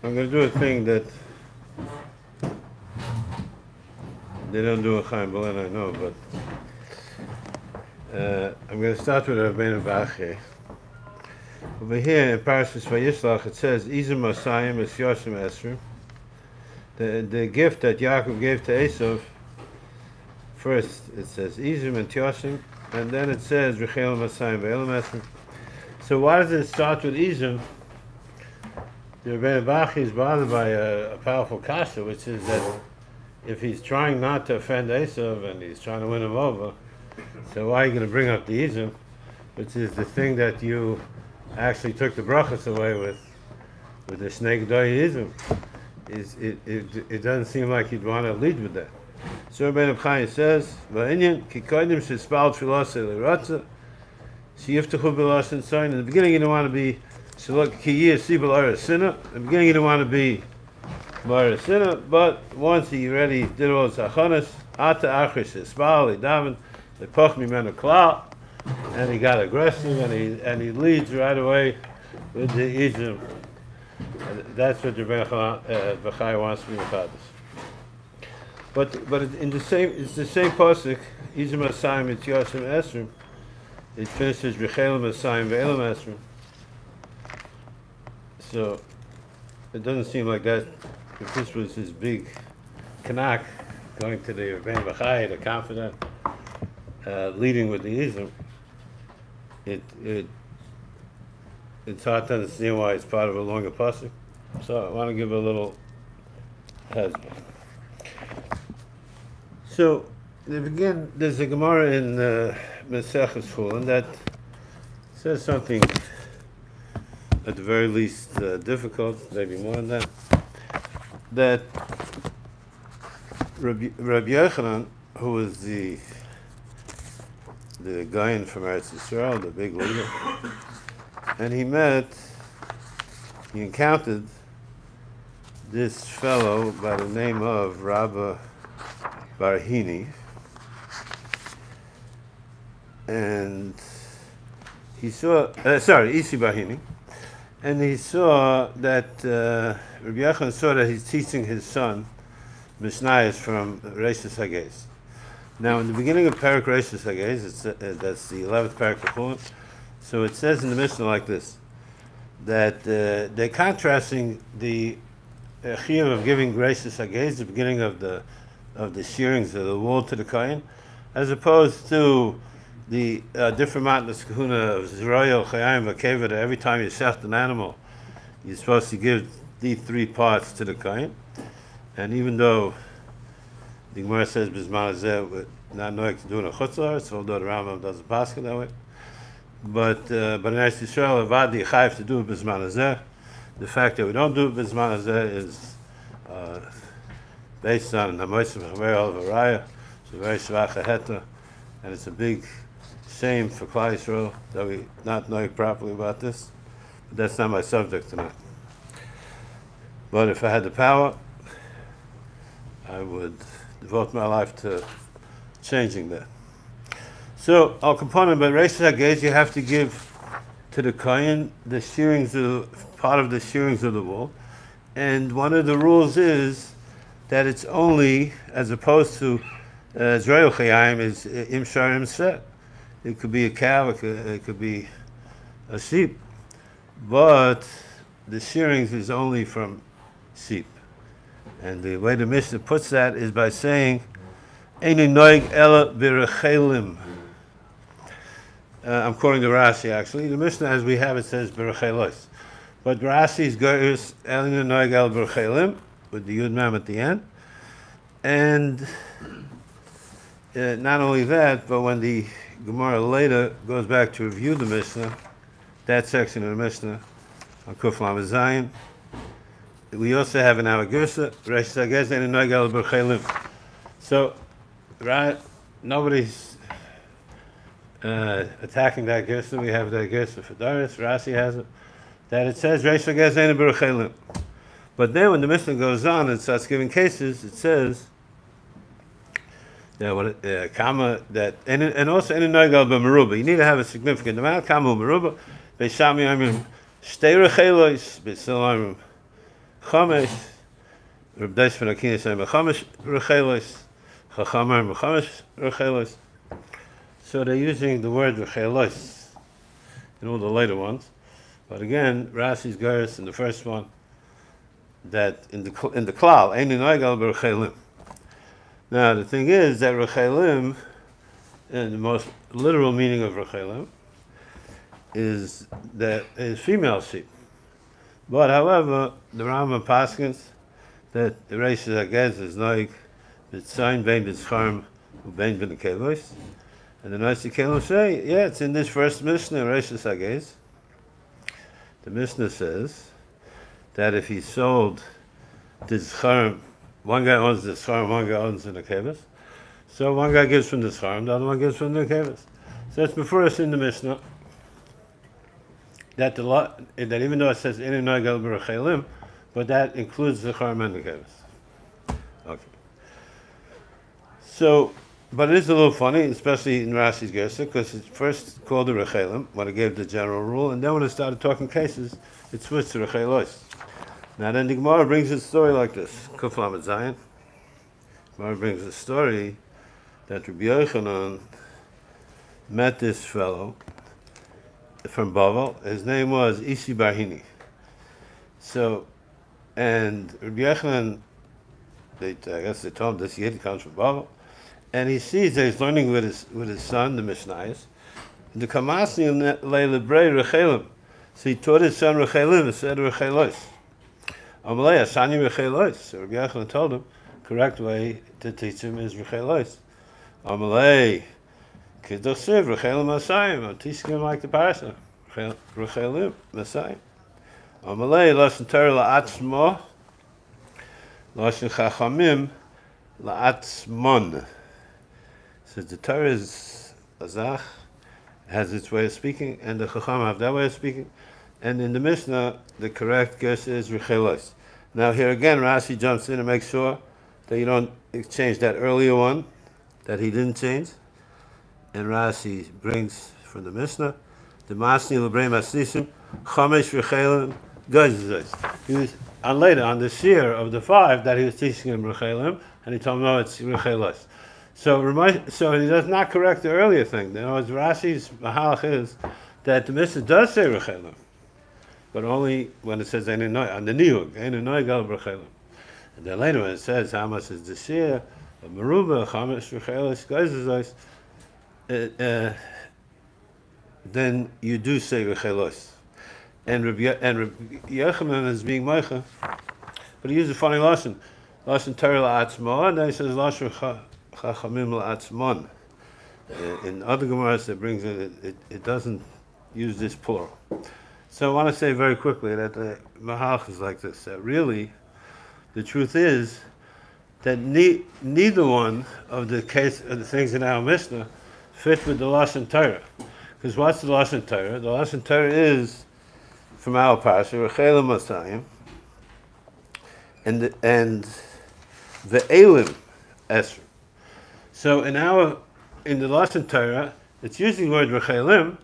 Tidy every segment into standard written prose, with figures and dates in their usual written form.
I'm going to do a thing that they don't do in Chaim Berlin, I know, but I'm going to start with Rabbeinu Bachye. Over here in Parashas Vayishlach it says, Izim Masayim is Yoshim Esrim. The gift that Yaakov gave to Eisav, first it says Izim and Tyoshim, and then it says Rechel Masayim Ve'elam Esrim. So why does it start with Izim? The Rebbeinu Bachye is bothered by a powerful kasha, which is that if he's trying not to offend Eisav and he's trying to win him over, so why are you going to bring up the Izim, which is the thing that you actually took the brachas away with the Shnei G'dai Izim? It doesn't seem like you'd want to lead with that. So Rebbeinu Bachye says, "Va'inyan ki kodim shespal tfilasei l'ratza sheyiftachu b'lashon tzon." In the beginning, you don't want to be shalok ki yeh sibel arasina. In the beginning, you don't want to be marasina, but once he already did all his achanas, ata achrish shespal lidaven lepoch mimenu klal, and he got aggressive and he leads right away with the Izim. That's what Rebbeinu Bachye wants to be about this. But in the same, it's the same pasuk. Izim Asayim et Yoshim Esrim. It finishes Rechelim Asayim Ve'elam Esrim. So it doesn't seem like that. If this was his big kanak going to the Rebbeinu Bachye, the confidant, leading with the Izim, it's hard to understand why it's part of a longer pasuk. So I want to give a little hezbollah. So there's a Gemara in Maseches Shul, and that says something at the very least difficult, maybe more than that. That Rabbi Yochanan, who was the guy from Eretz Yisrael, the big leader, and he encountered this fellow by the name of Rabbi Barhini, and he saw, Isi Barhini, and he saw that Rabbi Yochanan saw that he's teaching his son Mishnayos from Reishis Hagez. Now, in the beginning of Parak Reishis Hagez, that's the 11th Parak of Chulin, so it says in the Mishnah like this, that they're contrasting the chiyuv of giving Reishis Hagez, the beginning of the shearings of the wool to the kohen, as opposed to the different matnas kahuna of Zroyel, Chayim, Vakeva, that every time you shecht an animal, you're supposed to give these three parts to the kohen. And even though the Gemara says Bizman Hazeh, we're not knowing to do in a chutzlar, although the Rambam doesn't pass it that way. But in Eretz Yisrael, Avad the Chayiv to do it Bizman Hazeh. The fact that we don't do it Bizman Hazeh is based on Namoisim Chamer of Araya. It's a very Shvach Heta, and it's a big shame for Klal Yisrael that we not know properly about this. But that's not my subject tonight. But if I had the power, I would devote my life to changing that. So, al component, but Reishis Hagez, you have to give to the kohen the shearings part of the shearings of the wool, and one of the rules is that it's only, as opposed to Zroyel Chayim, is im shar im set. It could be a cow, it could be a sheep, but the shearings is only from sheep. And the way the Mishnah puts that is by saying, Eini noig ela b'rechelim. I'm quoting the Rashi actually. The Mishnah as we have it says b'rechelos. But Rashi's goes Eini noig ela b'rechelim, with the Yud Mem at the end. And not only that, but when the Gemara later goes back to review the Mishnah, that section of the Mishnah, on Kuf Lamed Zayin, we also have an Avagursa, Reishis Hagez, and a Noigel B'Chelim. So, nobody's attacking that Gursa. We have that Gursa for Doris, Rashi has it, that it says Reishis Hagez and a B'Chelim. But then when the Mishnah goes on and starts giving cases, it says that Kama, that, and also in a Noigel B'Meruba, you need to have a significant amount, Kama Meruba, Beishami Amim, Shtei Rechelos, Beisil Amim, Chamesh, Reb Dais ben Akina saying Chamesh Rechelos, Chachamar Chamesh Rechelos. So they're using the word Rechelos in all the later ones. But again, Rashi's Geras in the first one, that in the klal, Ein Noigal B'Rechelim. Now the thing is that Rechelim, in the most literal meaning of Rechelim, is female sheep. But however, the Rambam paskins that the Reishis Agez is like B'Tzayin Bein B'Tzcharm U'Bein Ben Kelos, and the Nasi Kelos say, yeah, it's in this first Mishnah, Reishis Agez. The Mishnah says that if he sold the Tzcharm, one guy owns the Tzcharm, one guy owns the Kelos, so one guy gives from the Tzcharm, the other one gives from the Kelos. So it's before us in the Mishnah that that even though it says in Noigal B'Rechelim, but that includes the Tzcharm and the Kelos. Okay. So, but it is a little funny, especially in Rashi's Gersa, because it's first called the Rechelim, when it gave the general rule, and then when it started talking cases, it switched to Rechelos. Now then the Gemara brings a story like this. Kuf Lamed Zayin. Gemara brings a story that Rabbi Yochanan met this fellow from Bavel. His name was Isi Barhini. So, and Rabbi Yochanan, I guess they told him this Yid comes from Bavel, and he sees that he's learning with his son, the Mishnayos, the Kamasni Le'Lebrei Rechelim. So he taught his son Rechelim instead of Rechelos. Amalei Asani Rechelos. So Rabbi Yochanan told him, correct way to teach him is Rechelos. Amalei Kidosiv Rechelim Masayim. I'm teaching him like the parasha. Rechelim Masayim. Amalei Lashon Torah La'atzmo, Lashon Chachamim La'atzmon. So the Torah is Azach, has its way of speaking, and the Chacham have that way of speaking. And in the Mishnah, the correct guess is Rechelos. Now here again, Rashi jumps in and makes sure that you don't exchange that earlier one that he didn't change. And Rashi brings from the Mishnah, the Masni Lebrei Masnisim, Chamesh Rechelim, Gazizos. He was later on the Shir of the 5 that he was teaching him Rechelim, and he told him, no, it's Rechelos. So he does not correct the earlier thing. In other words, Rashi's mahalach is that the Mishnah does say Rechelim, but only when it says on the Niyug, Gal Rechelim. And then later when it says how much is the Shir of Meruba, Chamesh Rechelos, Gazizos, then you do say Rechelos. And Rabbi Yochanan is being Meicha, but he used a funny lashon Torah la'atzmo, and then he says lashon Chachamim la'atzmon. In other Gemaras it brings it doesn't use this plural. So I want to say very quickly that the Mahalach is like this. That really, the truth is that neither one of the things in our Mishnah fit with the lashon Torah. Because what's the lashon Torah? The lashon Torah is from our parsha, Rechelim Masayim, and the Elim Esr. So in the lashon Torah, it's using the word Rechelim,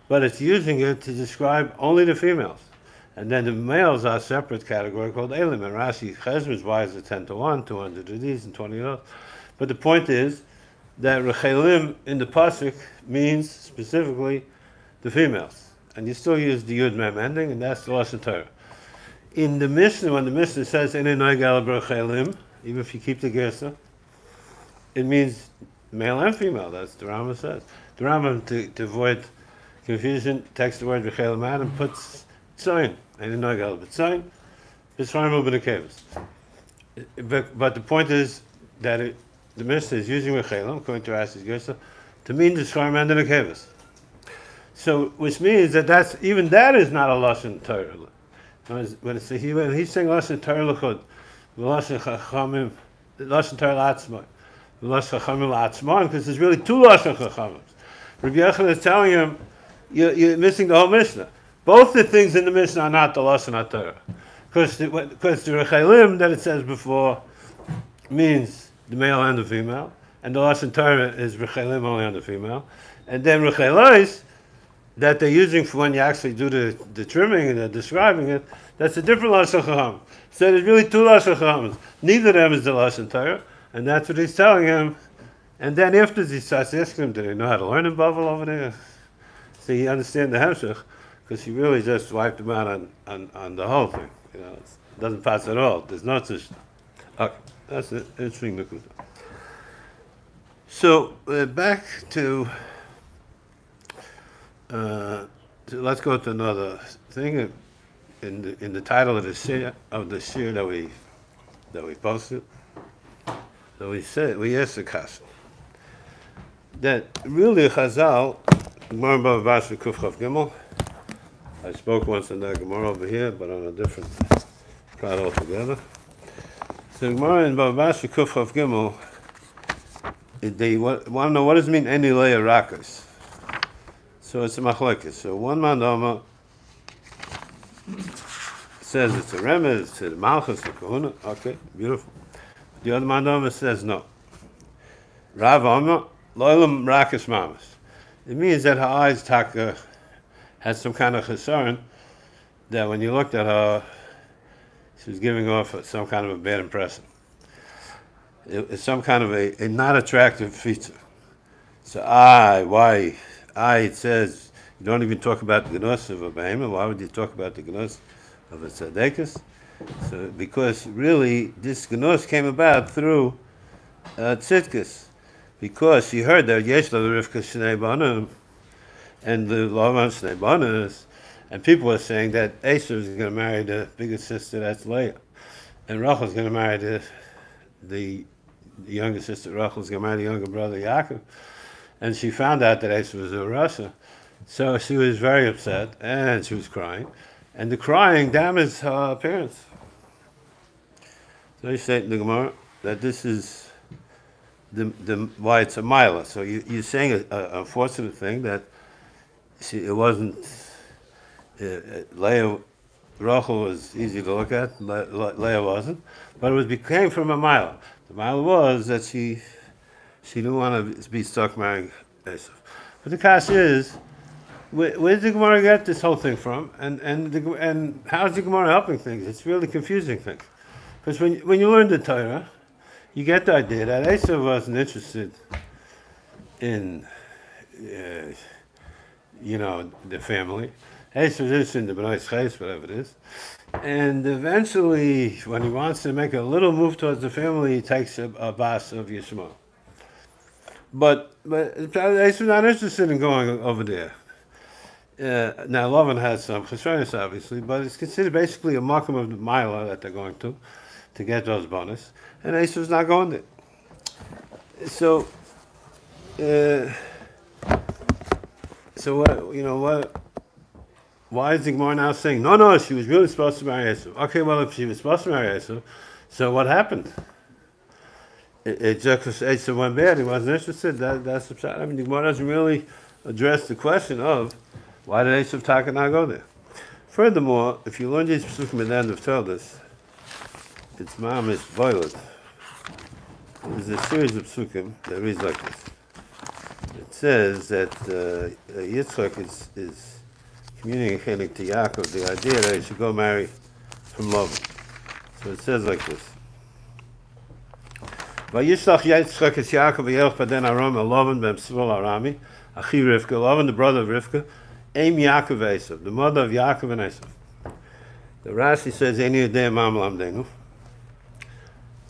but it's using it to describe only the females, and then the males are a separate category called Elim. And Rashi Chesed, why is it 10-1, 200 of these and 20 of those? But the point is that Rechelim in the pasuk means specifically the females. And you still use the Yud Mem ending, and that's the lashon Torah. In the Mishnah, when the Mishnah says "Ein Noigal B'Rechelim," even if you keep the Gersa, it means male and female. That's the Rambam says. The Rambam, to avoid confusion, takes the word Rechelim out and puts Tzayin. Ein Noigal B'Tzayin, B'Tzcharm U'B'Nekevos. But the point is that the Mishnah is using Rechelim, according to Rashi's Gersa, to mean the Tzcharm and the Nekevos. So, which means that that is not a lashon Torah. When he's saying lashon Torah l'chud, lashon chachamim, lashon Torah la'atzmai, lashon chachamim la'atzmai, because there's really two lashon chachamim. Rabbi Yochanan is telling him, you're missing the whole Mishnah. Both the things in the Mishnah are not the lashon Torah, because the rechelim that it says before means the male and the female, and the lashon Torah is rechelim only on the female, and then rechelos that they're using for when you actually do the trimming and they're describing it, that's a different Lashon Chacham. So there's really two Lashon Chachams. Neither of them is the Lashon Torah, and that's what he's telling him. And then after he starts asking him, do they know how to learn in Bavel over there? So he understands the Hemshech, because he really just wiped him out on the whole thing. You know, it doesn't pass at all. There's no such. Okay, that's an interesting look. So back to. Let's go to another thing in the title of the shir that we posted. So we asked the question that really Chazal, Gemara Bava Basra Kuf Chav Gimel. I spoke once on that Gemara over here, but on a different plot altogether. So Gemara in Bava Basra Kuf Chav Gimel, they want to know what does it mean any Leah Rakas. So it's a machlekes. So one mandama says it's a remez to the malchus, the kahuna. Okay, beautiful. The other mandama says no. Rav Amma loylam rakas mamas. It means that her eyes had some kind of concern that when you looked at her, she was giving off some kind of a bad impression. It's some kind of a not attractive feature. So it says you don't even talk about the gnus of a behemoth. Why would you talk about the gnus of a tzaddikus? So because really this gnus came about through tzidkus, because she heard that yesh la Rivka shnei banim and the Lavan shnei banas, and people were saying that Eisav is going to marry the biggest sister, that's Leah, and Rachel is going to marry the younger sister. Rachel is going to marry the younger brother Yaakov. And she found out that Eisav was a Russia. So she was very upset, and she was crying. And the crying damaged her appearance. So you say in the Gemara that this is why it's a mila. So you're saying an unfortunate thing that it wasn't, Leah, Rachel was easy to look at, Leah wasn't, but it came from a mila. The mila was that she didn't want to be stuck marrying Eisav. But the question is, where did the Gemara get this whole thing from? And how is the Gemara helping things? It's really confusing things. Because when you learn the Torah, you get the idea that Eisav wasn't interested in, the family. Eisav was interested in the B'nai Ches, whatever it is. And eventually, when he wants to make a little move towards the family, he takes a bas of Yishmael. But Eisav was not interested in going over there. Now, Lavan has some chesronos, obviously, but it's considered basically a makom of the Mila that they're going to get those bonus. And Eisav's not going there. So why is the Gemara now saying, no, she was really supposed to marry Eisav? Okay, well, if she was supposed to marry Eisav, so what happened? It just because Eisav went bad, he wasn't interested. That's the pshat. I mean, the Gemara doesn't really address the question of why did Eisav Taka not go there. Furthermore, if you learn these psukim at the end of Toldos, its mom is violet. There's a series of psukim that reads like this. It says that Yitzchak is communicating to Yaakov the idea that he should go marry from Lavan. So it says like this. Vayishlach Yitzchak es Yaakov v'yelch paden Aram el Lavan ben Psivol Arami, Achi Rivka, Lavan the brother of Rivka, Aim Yaakov Eisav, the mother of Yaakov and Eisav. The Rashi says, Eini yodei ma melamdenu.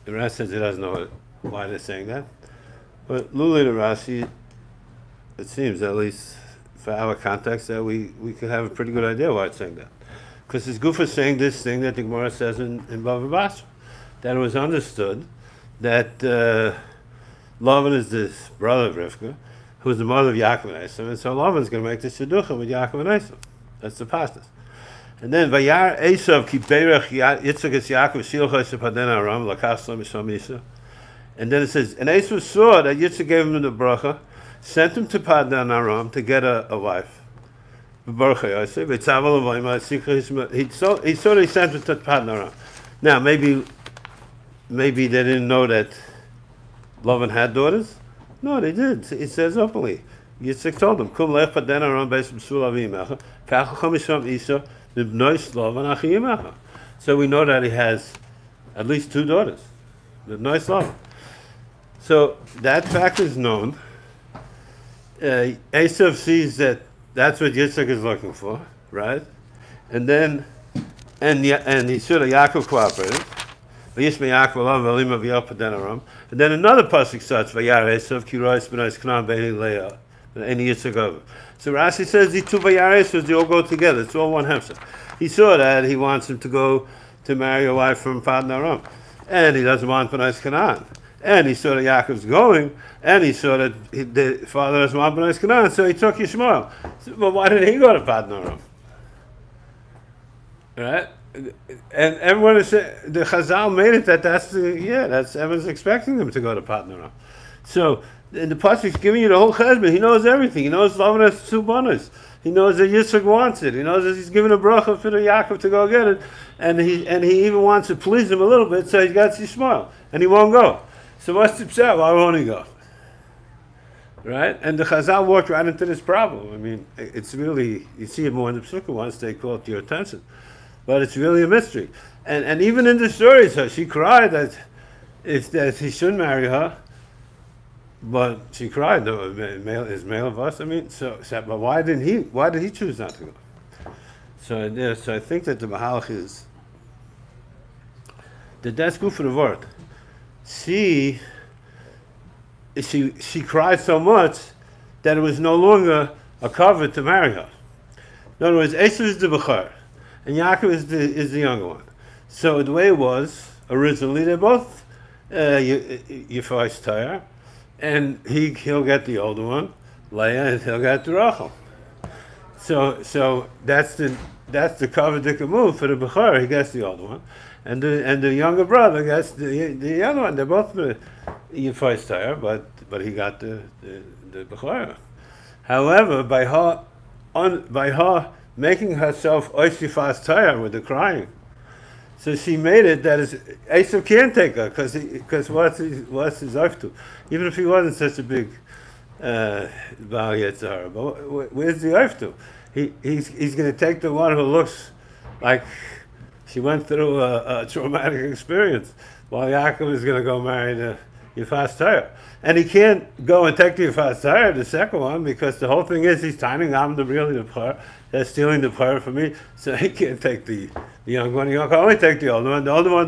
The Rashi says he doesn't know why they're saying that. But Luli the Rashi, it seems, at least for our context, that we could have a pretty good idea why it's saying that. Because this goof is saying this thing that the Gemara says in Bava Basra, that it was understood that Lavan is this brother of Rivka, who's the mother of Yaakov and Eisav, and so Lavan's going to make this shidducha with Yaakov and Eisav. That's the pastas. And then Vayar Eisav ki berach Yitzchak es Yaakov shilcha shepaden Aram lakas lo misham Isa. And then it says, and Eisav saw that Yitzchak gave him the bracha, sent him to Padan Aram to get a wife. He saw that he sent him to Padan Aram. Now maybe they didn't know that Lavan had daughters. No, they did. It says openly. Yitzchak told him, "Kum lech paden aram beis b'sul avimecha, kach chamisham isa b'bnoi slav anachiyimecha." So we know that he has at least 2 daughters, b'bnoi slav. So that fact is known. Eisav sees that that's what Yitzchak is looking for, right? And then, and he should have Yaakov cooperated. And then another pasuk starts, "Vayar Eisav ki rois b'nais Canaan b'nei Leah." So Rashi says the 2 Vayar Esav, they all go together. It's all one hemshech. He saw that he wants him to go to marry a wife from Padan Aram, and he doesn't want b'nais Canaan. And he saw that Yaakov's going, and he saw that the father doesn't want b'nais Canaan, so he took Yishmael. So, but why did he go to Padan Aram? Right? And everyone is saying, the Chazal made it that that's everyone's expecting them to go to Padan Aram. So, and the pasuk's giving you the whole cheshbon. He knows everything. He knows Lavan has 2 bonos. He knows that Yitzchak wants it. He knows that he's giving a bracha for the Yaakov to go get it, and he even wants to please him a little bit. So he got Yishmael, and he won't go. So what's the pshat? Why won't he go? Right? And the Chazal walked right into this problem. I mean, it's really, you see it more in the Psukkah once they call it to your attention. But it's really a mystery. And even in the story, so she cried that he shouldn't marry her. But she cried, his male of us, I mean, so but why did he choose not to go? So I think that the Mahalach is that that's good for the word. She cried so much that it was no longer a cover to marry her. In other words, Eisav is the Bechor, and Yaakov is the younger one. So the way it was originally, they're both Yifais Tayar, and he'll get the older one, Leah, and he'll get the Rachel. So that's the Kavadika move for the Bechor. He gets the older one, and the younger brother gets the other one. They're both the Yifais Tayar, but he got the Bechor. However, by her making herself Oisifas Tayar with the crying, so she made it that Eisav can't take her because what's his to? Even if he wasn't such a big Baal Yetzirah, but where's the to? He's going to take the one who looks like she went through a traumatic experience, while Yaakov is going to go marry the Yifas Tayar. And he can't go and take the Yifas Tayar, the second one, because the whole thing is he's tying I'm really the Bechor. They're stealing the prayer from me, so he can't take the young one. He can only take the older one. The older one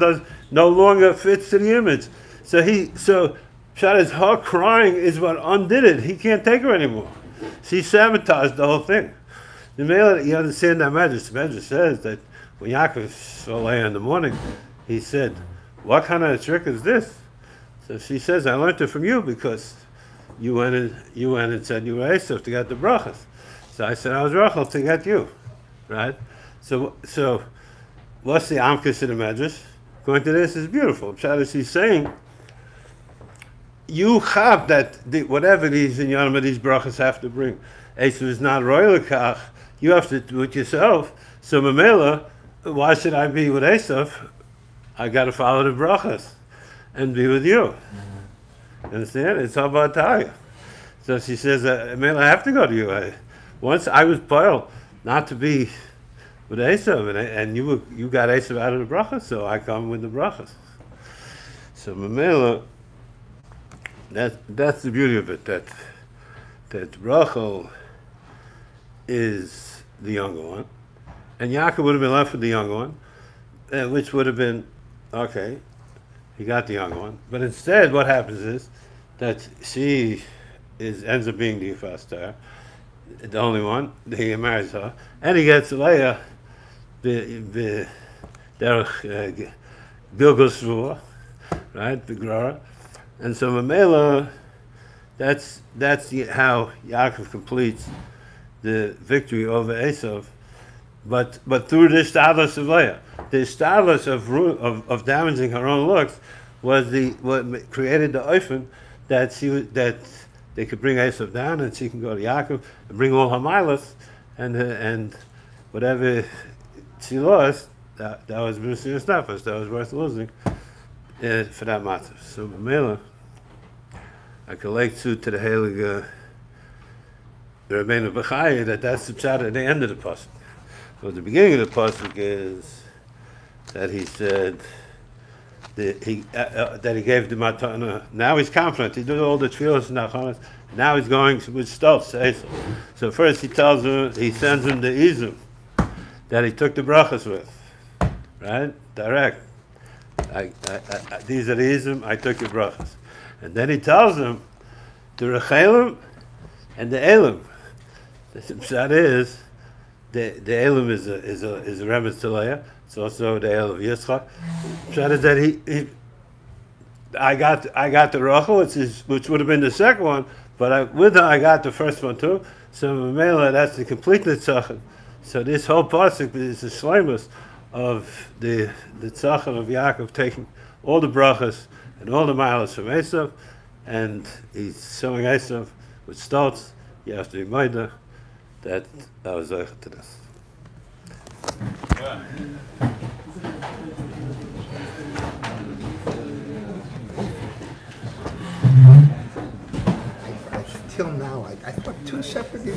no longer fits to the image. So Pshat is her crying is what undid it. He can't take her anymore. She sabotaged the whole thing. The male, you understand that Medrash. The Medrash says that when Yaakov saw Leah in the morning, he said, "What kind of trick is this?" So she says, "I learned it from you because you went and said you were Eisav to get the brachas." So I said I was Rachel to get you, right? So what's the Amkus in the Medrash? Going to this is beautiful. Pshat he's saying, you have that whatever these in Yom these brachas have to bring. Eisav is not royal kach. You have to do it yourself. So Mamela, why should I be with Eisav? I got to follow the brachas and be with you. Understand? It's all about Talia. So she says, Mamela, I have to go to you. Once I was boiled not to be with Eisav, and you got Eisav out of the brachas, so I come with the brachas. So Mamela, that's the beauty of it, that Rachel is the younger one, and Yaakov would have been left with the younger one, which would have been, okay, he got the younger one. But instead, what happens is that she ends up being the Yifas Tayar, the only one. He marries her, and he gets Leah, the Gilgal Shvua, right, the Grara. And so Mamela, that's how Yaakov completes the victory over Eisav, but through the stylus of Leah. The stylus of damaging her own looks was what created the oifen that they could bring Eisav down, and she can go to Yaakov and bring all her milas, and whatever she lost, that was Mesiras Nefesh, that was worth losing for that matter. So Mamela, I collect to the Heilige the Rebbeinu Bechaya, that's the pshat at the end of the pasuk. So the beginning of the pasuk is that he said that he gave the matana. Now he's confident. He did all the tefillos and nachanas. Now he's going with stolz to Eisav. So first he tells him, he sends him the izum that he took the brachas with, right? Direct. These are the izum. I took your brachas, and then he tells him the rechelim and the elim. The pshat is the elim is a remes to Leah. It's also the el of Yitzchak. Pshat is that I got the rachel, which would have been the second one, but with her I got the first one too. So Mamela, that's the complete tzachon. So this whole pasuk is the shleimus of the tzachon of Yaakov taking all the brachas and all the miles from Eisav, and he's showing Eisav with stolz. You have to remind her that I was zeicher to this. Yeah. Till now, I thought two separate